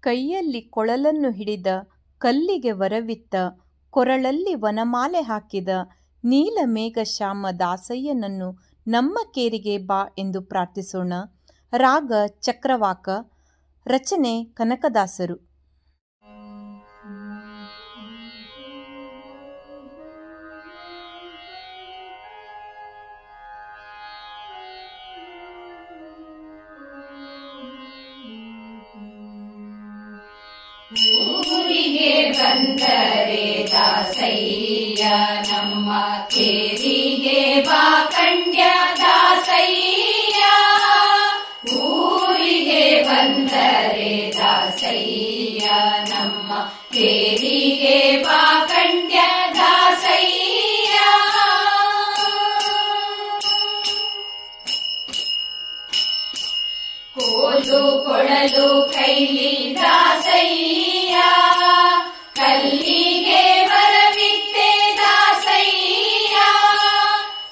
ಕೈಯಲ್ಲಿ ಕೊಳಲನ್ನು ಹಿಡಿದ ಕಲ್ಲಿಗೆ ವರವಿತ್ತ ಕೊರಳಲ್ಲಿ ವನಮಾಲೆ ಹಾಕಿದ ನೀಲಮೇಘ ಶ್ಯಾಮ ದಾಸಯ್ಯನನ್ನು ನಮ್ಮ ಕೇರಿಗೆ ಬಾ ಎಂದು ಪ್ರಾರ್ಥಿಸೋಣ. ರಾಗ ಚಕ್ರವಾಕ, ರಚನೆ ಕನಕದಾಸರು. ಊರಿಗೆ ಬಂದರೆ ದಾಸಯ್ಯ ನಮ್ಮ ಕೇರಿಗೆ ಬಾ ಕಂಡ್ಯ ದಾಸಯ್ಯ. ಊರಿಗೆ ಬಂದರೆ ದಾಸಯ್ಯ ನಮ್ಮ ಕೇರಿಗೆ ಬಾ ಕಂಡ್ಯ ದಾಸಯ್ಯ. ಕೋಲು ಕೊಳಲು ಕೈಲಿ ದಾಸಯ್ಯ, ಕಲ್ಲಿಗೆ ವರವಿತ್ತೆ ದಾಸಯ್ಯ.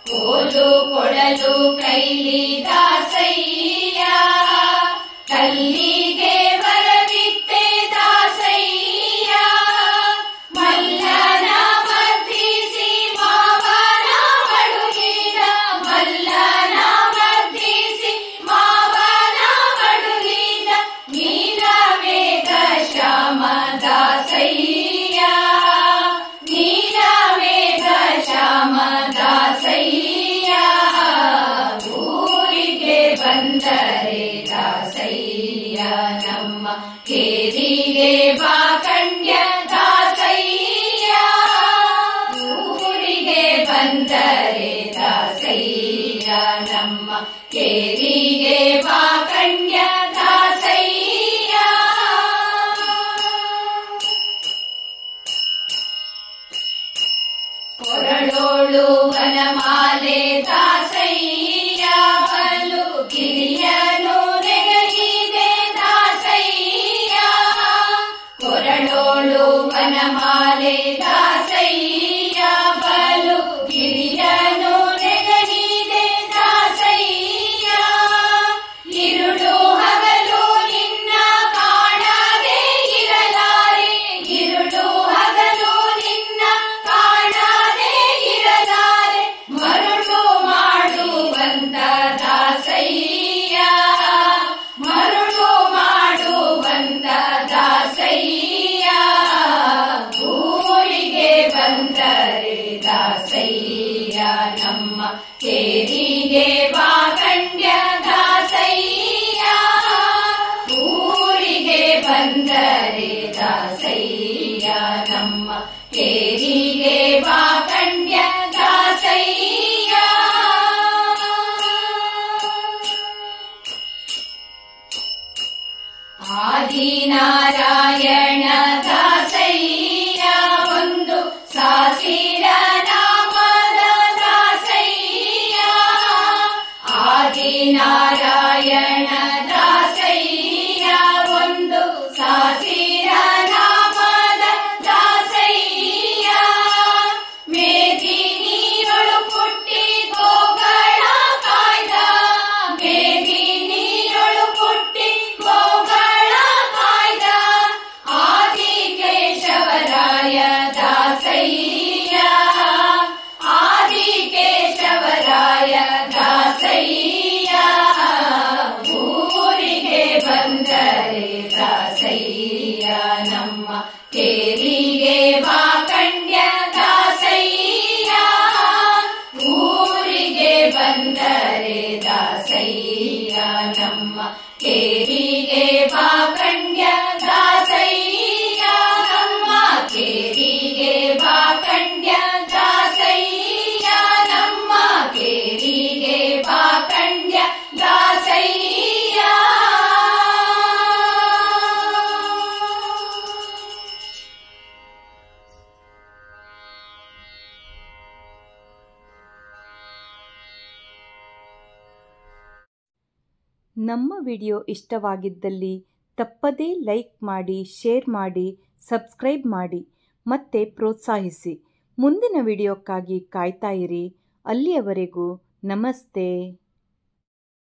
ಕೋಲು ಕೊಳಲು ಕೈಲಿ ದಾಸಯ್ಯ, ಕಲ್ಲಿಗೆ ವರವಿತ್ತೆ ದಾಸಯ್ಯ. ಮಲ್ಲನ ಮರ್ದಿಸಿ ಮಾವನ ಮಡುಗಿದ, ಮಲ್ಲನ ಮರ್ದಿಸಿ ಮಾವನ ಮಡುಗಿದ ನೀಲಮೇಘ ಶ್ಯಾಮ ದಾಸಯ್ಯ. ನೀಲಮೇಘ ಶ್ಯಾಮ ದಾಸಯ್ಯ. ಊರಿಗೆ ಬಂದರೆ ದಾಸಯ್ಯ ನಮ್ಮ ಕೇರಿಗೆ ಬಾ ಕಂಡ್ಯ ದಾಸಯ್ಯ. ಊರಿಗೆ ಬಂದರೆ ದಾಸಯ್ಯ ನಮ್ಮ ಕೇರಿಗೆ ಬಾ ಕಂಡ್ಯ ದಾಸಯ್ಯ. ಕೊರಳೋಳು ವನಮಾಲೆ ದಾಸಯ್ಯ, ಬಲು ಗಿರಿಯನು ನೆಗಗಿದೆ ದಾಸಯ್ಯ. ಕೊರಳೋಳು ವನಮಾಲೆ ದಾಸಯ್ಯ, ಬಲು ಗಿರಿಯನು ನೆಗಗಿದೆ ದಾಸಯ್ಯ. ಇರುಳು ಹಗಲು ನಿನ್ನ ಕಾಣದೆ ಇರಲಾರೆ, ಇರುಳು ಹಗಲು ನಿನ್ನ ಕಾಣದೆ ಇರಲಾರೆ. ಮರುಳು ಮಾಡುವಂತ ದಾಸಯ್ಯ, ಮರುಳು ಮಾಡುವಂತ ದಾಸಯ್ಯ. ಊರಿಗೆ ಬಂದರೆ ದಾಸಯ್ಯ ನಮ್ಮ ಕೇರಿಗೆ ಬಾ ಕಂಡ್ಯ ದಾಸಯ್ಯ. ಊರಿಗೆ ಬಂದರೆ ದಾಸಯ್ಯ ನಮ್ಮ ಕೇರಿಗೆ ಬಾ ಕಂಡ್ಯ ದಾಸಯ್ಯ. ಆದಿನಾರಾಯಣ ದಾಸಯ್ಯ, ಒಂದು ಸಾಸಿರ ನಾಮದ ದಾಸಯ್ಯ. ಆದಿನಾರಾಯಣ ದಾಸಯ್ಯ, ಒಂದು ಸಾಸಿರ ನಾಮದ ದಾಸಯ್ಯ. ಮೇದಿನಿಯೊಳು ಪುಟ್ಟಿ ಗೋಗಳ ಕಾಯ್ದ, ಮೇದಿನಿಯೊಳು ಪುಟ್ಟಿ ಗೋಗಳ ಕಾಯ್ದ ಆದಿಕೇಶವರಾಯ ದಾಸಯ್ಯ. ಆದಿಕೇಶವರಾಯ ದಾಸಯ್ಯ. ಊರಿಗೆ ಬಂದರೆ ದಾಸಯ್ಯ ನಮ್ಮ ಕೇರಿಗೆ ಬಾ ಕಂಡ್ಯ ದಾಸಯ್ಯ. ಊರಿಗೆ ಬಂದರೆ ದಾಸಯ್ಯ ನಮ್ಮ ಕೇರಿಗೆ ಬಾ ಕಂಡ್ಯ ದಾಸಯ್ಯ. ನಮ್ಮ ಕೇರಿಗೆ ಬಾ ಕಂಡ್ಯ ದಾಸಯ್ಯ. ನಮ್ಮ ಕೇರಿಗೆ ಬಾ ಕಂಡ್ಯ ದಾಸಯ್ಯ. ನಮ್ಮ ವಿಡಿಯೋ ಇಷ್ಟವಾಗಿದ್ದಲ್ಲಿ ತಪ್ಪದೇ ಲೈಕ್ ಮಾಡಿ, ಶೇರ್ ಮಾಡಿ, ಸಬ್ಸ್ಕ್ರೈಬ್ ಮಾಡಿ ಮತ್ತೆ ಪ್ರೋತ್ಸಾಹಿಸಿ. ಮುಂದಿನ ವಿಡಿಯೋಕ್ಕಾಗಿ ಕಾಯ್ತಾ ಇರಿ. ಅಲ್ಲಿಯವರೆಗೂ ನಮಸ್ತೆ.